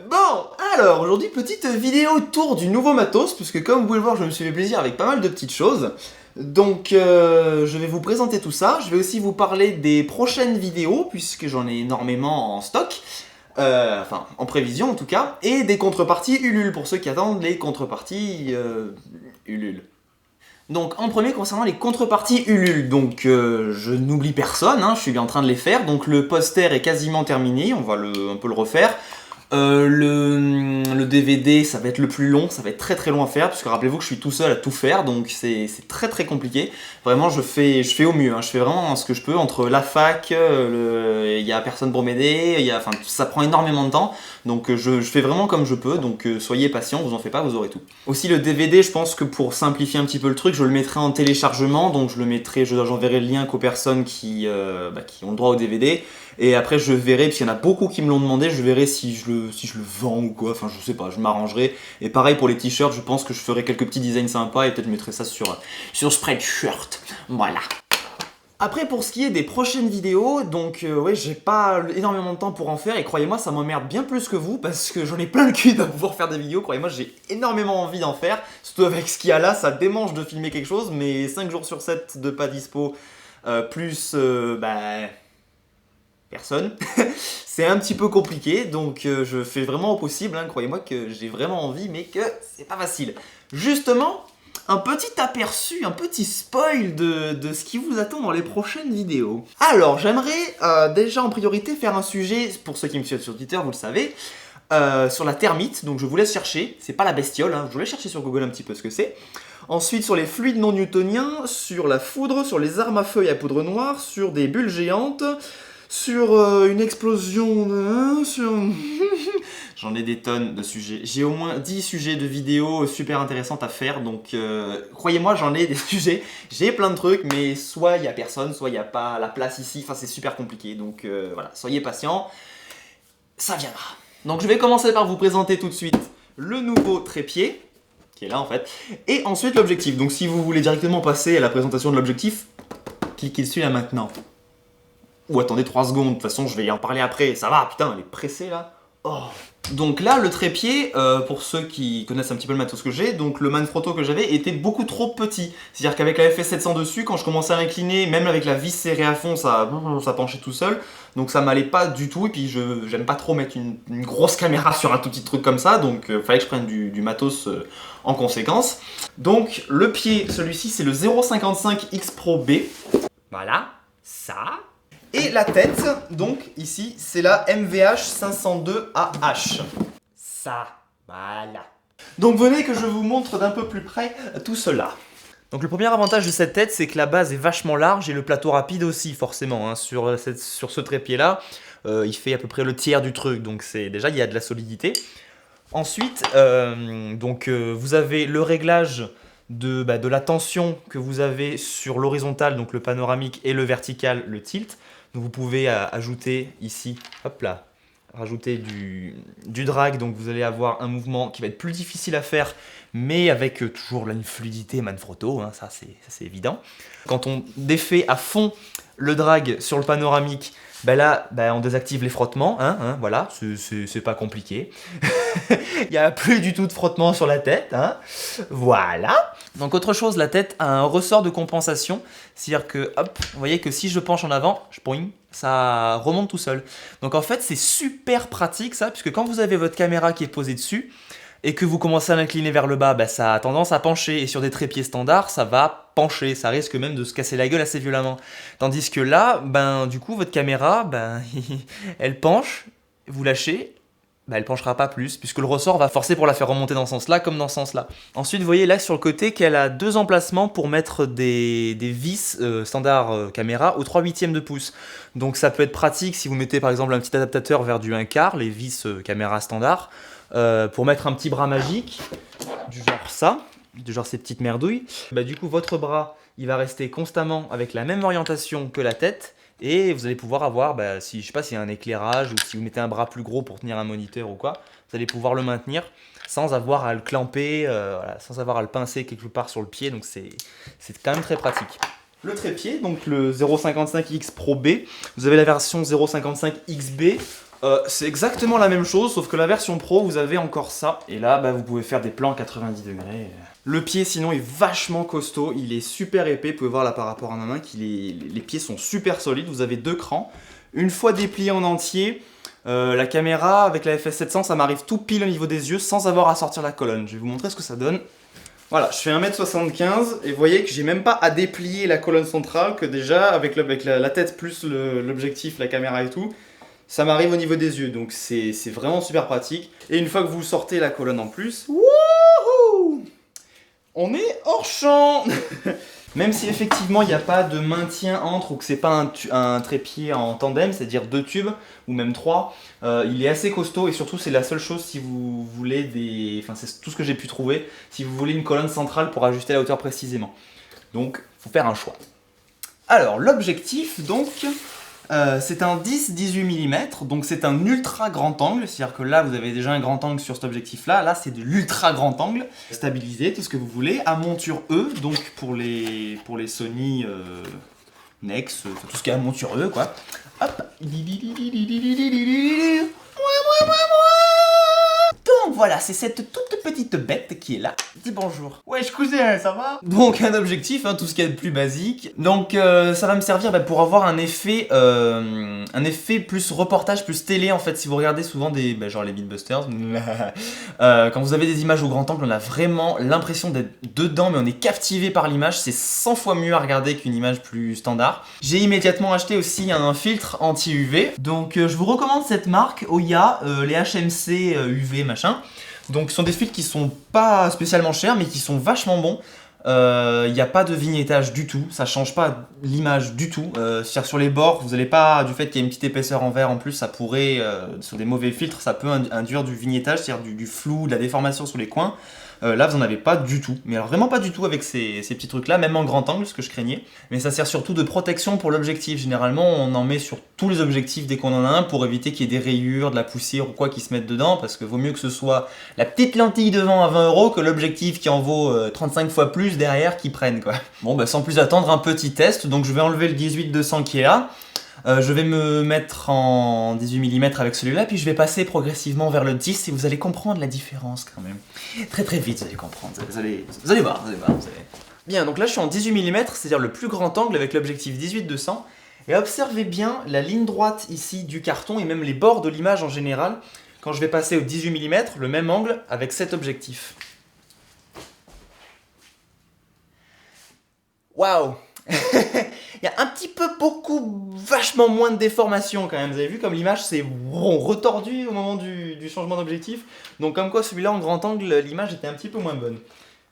Bon, alors aujourd'hui petite vidéo tour du nouveau matos, puisque comme vous pouvez le voir je me suis fait plaisir avec pas mal de petites choses. Donc je vais vous présenter tout ça, je vais aussi vous parler des prochaines vidéos, puisque j'en ai énormément en stock. Enfin, en prévision en tout cas, et des contreparties Ulule, pour ceux qui attendent les contreparties Ulule. Donc en premier concernant les contreparties Ulule, donc je n'oublie personne, hein, je suis en train de les faire, donc le poster est quasiment terminé, on va un peu le refaire. Le DVD ça va être le plus long, ça va être très très long à faire, parce que rappelez-vous que je suis tout seul à tout faire, donc c'est très très compliqué. Vraiment je fais au mieux, hein. Je fais vraiment ce que je peux, entre la fac, il y a personne pour m'aider, enfin ça prend énormément de temps, donc je fais vraiment comme je peux, donc soyez patients, vous en faites pas, vous aurez tout. Aussi le DVD, je pense que pour simplifier un petit peu le truc, je le mettrai en téléchargement, donc j'enverrai le lien qu'aux personnes qui ont le droit au DVD. Et après je verrai, parce qu'il y en a beaucoup qui me l'ont demandé, je verrai si je le vends ou quoi, enfin je sais pas, je m'arrangerai. Et pareil pour les t-shirts, je pense que je ferai quelques petits designs sympas et peut-être je mettrai ça sur Spreadshirt. Voilà. Après pour ce qui est des prochaines vidéos, donc ouais, j'ai pas énormément de temps pour en faire et croyez-moi ça m'emmerde bien plus que vous parce que j'en ai plein le cul de pouvoir faire des vidéos, croyez-moi j'ai énormément envie d'en faire, surtout avec ce qu'il y a là, ça démange de filmer quelque chose, mais 5 jours sur 7 de pas dispo, plus personne, c'est un petit peu compliqué, donc je fais vraiment au possible, hein, croyez-moi que j'ai vraiment envie, mais que c'est pas facile. Justement, un petit aperçu, un petit spoil de ce qui vous attend dans les prochaines vidéos. Alors, j'aimerais déjà en priorité faire un sujet, pour ceux qui me suivent sur Twitter, vous le savez, sur la termite, donc je vous laisse chercher, c'est pas la bestiole, hein, je vous laisse chercher sur Google un petit peu ce que c'est. Ensuite sur les fluides non newtoniens, sur la foudre, sur les armes à feu et à poudre noire, sur des bulles géantes, sur une explosion, sur... J'en ai des tonnes de sujets. J'ai au moins 10 sujets de vidéos super intéressantes à faire, donc croyez-moi, j'en ai des sujets. J'ai plein de trucs, mais soit il n'y a personne, soit il n'y a pas la place ici, enfin c'est super compliqué, donc voilà, soyez patients, ça viendra. Donc je vais commencer par vous présenter tout de suite le nouveau trépied, qui est là en fait, et ensuite l'objectif. Donc si vous voulez directement passer à la présentation de l'objectif, cliquez dessus là maintenant. Ou attendez 3 secondes, de toute façon je vais y en parler après, ça va, putain, elle est pressée là. Oh. Donc là, le trépied, pour ceux qui connaissent un petit peu le matos que j'ai, donc le Manfrotto que j'avais était beaucoup trop petit. C'est-à-dire qu'avec la FS 700 dessus, quand je commençais à l'incliner, même avec la vis serrée à fond, ça penchait tout seul. Donc ça m'allait pas du tout, et puis j'aime pas trop mettre une grosse caméra sur un tout petit truc comme ça, donc fallait que je prenne du matos en conséquence. Donc le pied, celui-ci, c'est le 0,55 X Pro B. Voilà, ça. Et la tête, donc ici, c'est la MVH 502AH. Ça, voilà. Donc venez que je vous montre d'un peu plus près tout cela. Donc le premier avantage de cette tête, c'est que la base est vachement large et le plateau rapide aussi, forcément, hein, sur ce trépied-là. Il fait à peu près le tiers du truc, donc déjà, il y a de la solidité. Ensuite, vous avez le réglage de la tension que vous avez sur l'horizontale, donc le panoramique, et le vertical, le tilt. Donc vous pouvez ajouter ici, hop là, rajouter du drag, donc vous allez avoir un mouvement qui va être plus difficile à faire, mais avec toujours une fluidité Manfrotto, hein, ça c'est évident. Quand on défait à fond le drag sur le panoramique, on désactive les frottements, voilà, c'est pas compliqué. Il n'y a plus du tout de frottement sur la tête, hein, voilà. Donc autre chose, la tête a un ressort de compensation, c'est-à-dire que, hop, vous voyez que si je penche en avant, ça remonte tout seul. Donc en fait, c'est super pratique ça, puisque quand vous avez votre caméra qui est posée dessus, et que vous commencez à l'incliner vers le bas, ça a tendance à pencher, et sur des trépieds standards, ça va pencher, ça risque même de se casser la gueule assez violemment. Tandis que là, du coup, votre caméra, elle penche, vous lâchez, elle penchera pas plus, puisque le ressort va forcer pour la faire remonter dans ce sens-là, comme dans ce sens-là. Ensuite, vous voyez là sur le côté qu'elle a 2 emplacements pour mettre des vis standard caméra au 3/8 de pouce. Donc ça peut être pratique si vous mettez par exemple un petit adaptateur vers du 1/4, les vis caméra standard, pour mettre un petit bras magique, du genre ça, du genre ces petites merdouilles. Du coup, votre bras, il va rester constamment avec la même orientation que la tête, et vous allez pouvoir avoir, si je sais pas s'il y a un éclairage ou si vous mettez un bras plus gros pour tenir un moniteur ou quoi, vous allez pouvoir le maintenir sans avoir à le clamper, sans avoir à le pincer quelque part sur le pied, donc c'est quand même très pratique. Le trépied, donc le 0,55 X Pro B, vous avez la version 0,55 XB, C'est exactement la même chose, sauf que la version pro, vous avez encore ça. Et là, bah, vous pouvez faire des plans 90 degrés. Le pied, sinon, est vachement costaud. Il est super épais. Vous pouvez voir là par rapport à ma main que les pieds sont super solides. Vous avez 2 crans. Une fois déplié en entier, la caméra avec la FS700, ça m'arrive tout pile au niveau des yeux sans avoir à sortir la colonne. Je vais vous montrer ce que ça donne. Voilà, je fais 1m75 et vous voyez que j'ai même pas à déplier la colonne centrale, que déjà avec la tête plus l'objectif, la caméra et tout, ça m'arrive au niveau des yeux, donc c'est vraiment super pratique. Et une fois que vous sortez la colonne en plus, wouhou, on est hors champ. Même si effectivement il n'y a pas de maintien entre, ou que c'est pas un trépied en tandem, c'est-à-dire 2 tubes, ou même 3, il est assez costaud et surtout c'est la seule chose si vous voulez des... Enfin c'est tout ce que j'ai pu trouver, si vous voulez une colonne centrale pour ajuster la hauteur précisément. Donc il faut faire un choix. Alors l'objectif donc... c'est un 10-18 mm, donc c'est un ultra grand angle, c'est-à-dire que là vous avez déjà un grand angle sur cet objectif-là, là c'est de l'ultra grand angle, stabilisé, tout ce que vous voulez, à monture E, donc pour les Sony Nex, tout ce qui est à monture E quoi. Hop. Donc voilà, c'est cette toute petite bête qui est là. Dis bonjour. Wesh cousin, ça va? Donc un objectif, hein, tout ce qu'il y a de plus basique. Donc ça va me servir pour avoir un effet plus reportage, plus télé en fait. Si vous regardez souvent des, genre les Beatbusters, quand vous avez des images au grand angle, on a vraiment l'impression d'être dedans, mais on est captivé par l'image. C'est 100 fois mieux à regarder qu'une image plus standard. J'ai immédiatement acheté aussi un filtre anti-UV. Donc je vous recommande cette marque, Oya, les HMC UV machin. Donc ce sont des filtres qui sont pas spécialement chers mais qui sont vachement bons. Il n'y a pas de vignettage du tout, ça change pas l'image du tout. C'est-à-dire sur les bords, vous n'allez pas, du fait qu'il y a une petite épaisseur en verre en plus, ça pourrait, sur des mauvais filtres, ça peut induire du vignettage, c'est-à-dire du flou, de la déformation sur les coins. Là, vous n'en avez pas du tout, mais alors vraiment pas du tout avec ces petits trucs-là, même en grand angle, ce que je craignais. Mais ça sert surtout de protection pour l'objectif. Généralement, on en met sur tous les objectifs dès qu'on en a un pour éviter qu'il y ait des rayures, de la poussière ou quoi qui se mettent dedans, parce que vaut mieux que ce soit la petite lentille devant à 20 € que l'objectif qui en vaut 35 fois plus derrière qui prenne quoi. Bon, bah sans plus attendre, un petit test. Donc je vais enlever le 18-200 qui est là. Je vais me mettre en 18 mm avec celui-là, puis je vais passer progressivement vers le 10 et vous allez comprendre la différence quand même. Très très vite, vous allez comprendre, vous allez voir. Bien, donc là je suis en 18 mm, c'est-à-dire le plus grand angle avec l'objectif 18-200. Et observez bien la ligne droite ici du carton et même les bords de l'image en général, quand je vais passer au 18 mm, le même angle avec cet objectif. Waouh. Il y a un petit peu vachement moins de déformation quand même. Vous avez vu comme l'image s'est retordue au moment du changement d'objectif. Donc comme quoi celui-là en grand angle, l'image était un petit peu moins bonne.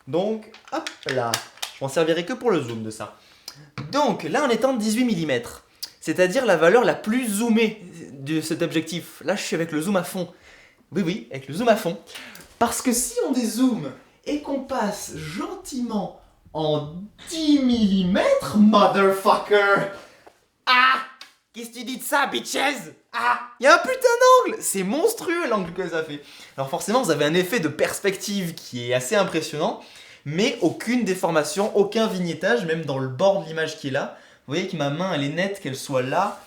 Donc hop là, je m'en servirai que pour le zoom de ça. Donc là on est en 18 mm, c'est-à-dire la valeur la plus zoomée de cet objectif. Là je suis avec le zoom à fond. Oui, avec le zoom à fond. Parce que si on dézoome et qu'on passe gentiment en 10 mm, motherfucker. Ah, qu'est-ce que tu dis de ça, bitches? Ah, il y a un putain d'angle. C'est monstrueux l'angle que ça fait. Alors forcément, vous avez un effet de perspective qui est assez impressionnant, mais aucune déformation, aucun vignettage, même dans le bord de l'image qui est là. Vous voyez que ma main, elle est nette, qu'elle soit là,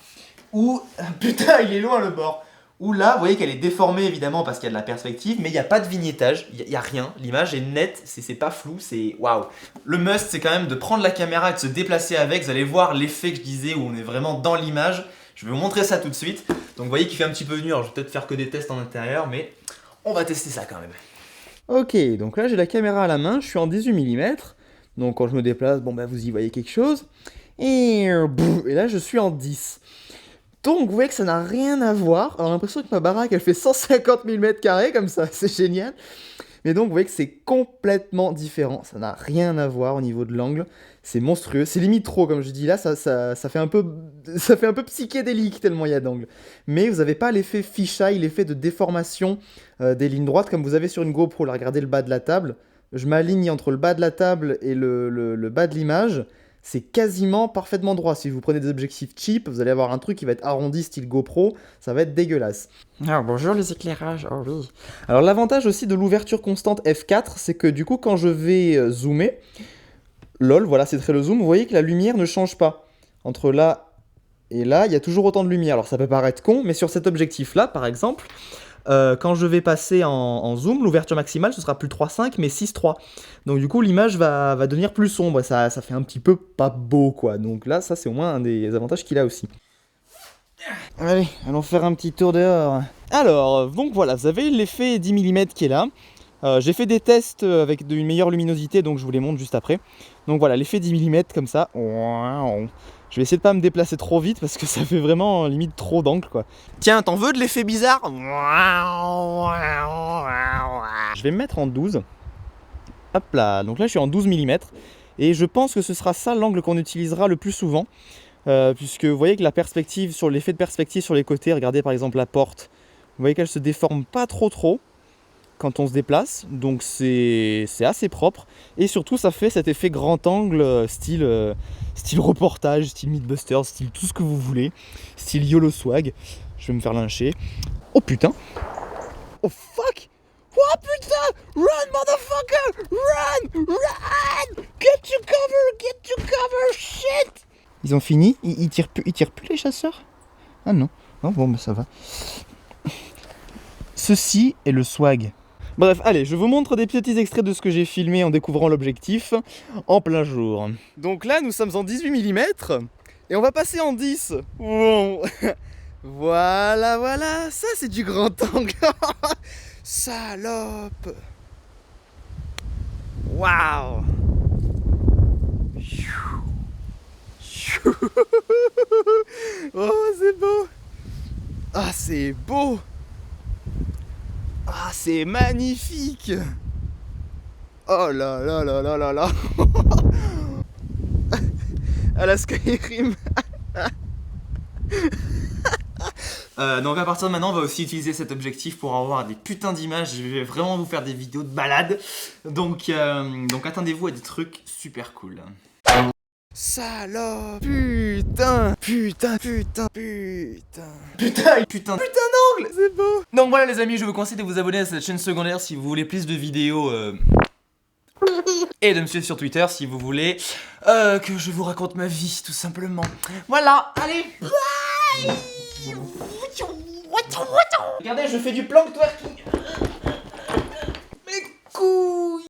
ou... Putain, il est loin le bord. Ou là, vous voyez qu'elle est déformée évidemment parce qu'il y a de la perspective, mais il n'y a pas de vignettage, il n'y a rien, l'image est nette, c'est pas flou, c'est waouh. Le must, c'est quand même de prendre la caméra et de se déplacer avec, vous allez voir l'effet que je disais où on est vraiment dans l'image. Je vais vous montrer ça tout de suite. Donc vous voyez qu'il fait un petit peu nu, alors je vais peut-être faire que des tests en intérieur, mais on va tester ça quand même. Ok, donc là j'ai la caméra à la main, je suis en 18 mm, donc quand je me déplace, bon bah vous y voyez quelque chose, et là je suis en 10. Donc vous voyez que ça n'a rien à voir. Alors l'impression que ma baraque elle fait 150 000 m² comme ça, c'est génial. Mais donc vous voyez que c'est complètement différent, ça n'a rien à voir au niveau de l'angle, c'est monstrueux, c'est limite trop comme je dis là, ça fait un peu psychédélique tellement il y a d'angles. Mais vous n'avez pas l'effet fisheye, l'effet de déformation des lignes droites comme vous avez sur une GoPro. Là regardez le bas de la table, je m'aligne entre le bas de la table et le bas de l'image. C'est quasiment parfaitement droit. Si vous prenez des objectifs cheap, vous allez avoir un truc qui va être arrondi style GoPro, ça va être dégueulasse. Ah, bonjour les éclairages, oh oui. Alors l'avantage aussi de l'ouverture constante f4, c'est que du coup quand je vais zoomer, lol, voilà c'est très le zoom, vous voyez que la lumière ne change pas. Entre là Et là, il y a toujours autant de lumière. Alors ça peut paraître con, mais sur cet objectif-là, par exemple, quand je vais passer en zoom, l'ouverture maximale, ce sera plus 3.5, mais 6.3. Donc du coup, l'image va devenir plus sombre. Ça fait un petit peu pas beau, quoi. Donc là, ça, c'est au moins un des avantages qu'il a aussi. Allez, allons faire un petit tour dehors. Alors, donc voilà, vous avez l'effet 10 mm qui est là. J'ai fait des tests avec une meilleure luminosité, donc je vous les montre juste après. Donc voilà, l'effet 10 mm comme ça. Je vais essayer de pas me déplacer trop vite parce que ça fait vraiment limite trop d'angle, quoi. Tiens, t'en veux de l'effet bizarre? Je vais me mettre en 12. Hop là, donc là je suis en 12 mm. Et je pense que ce sera ça l'angle qu'on utilisera le plus souvent. Puisque vous voyez que la perspective, sur l'effet de perspective sur les côtés, regardez par exemple la porte. Vous voyez qu'elle se déforme pas trop quand on se déplace, donc c'est assez propre, et surtout ça fait cet effet grand angle style reportage, style Mythbusters, style tout ce que vous voulez, style YOLO swag. Je vais me faire lyncher. Oh putain. Oh fuck. Oh putain. Run motherfucker. Run. Get to cover, shit. Ils ont fini? Ils tirent plus les chasseurs? Ah non. Non, bon bah ça va. Ceci est le swag. Bref, allez, je vous montre des petits extraits de ce que j'ai filmé en découvrant l'objectif en plein jour. Donc là, nous sommes en 18 mm et on va passer en 10. Wow. Voilà, ça c'est du grand angle. Salope. Waouh. Oh, c'est beau. Ah, c'est beau. Ah, c'est magnifique. Oh là là là là là là. À la Skyrim. Donc à partir de maintenant, on va aussi utiliser cet objectif pour avoir des putains d'images. Je vais vraiment vous faire des vidéos de balade. Donc attendez-vous à des trucs super cool. Salope. Putain d'angle. C'est beau. Donc voilà les amis, je vous conseille de vous abonner à cette chaîne secondaire si vous voulez plus de vidéos et de me suivre sur Twitter si vous voulez que je vous raconte ma vie tout simplement. Voilà, allez. Regardez, je fais du plank twerking. Mes couilles.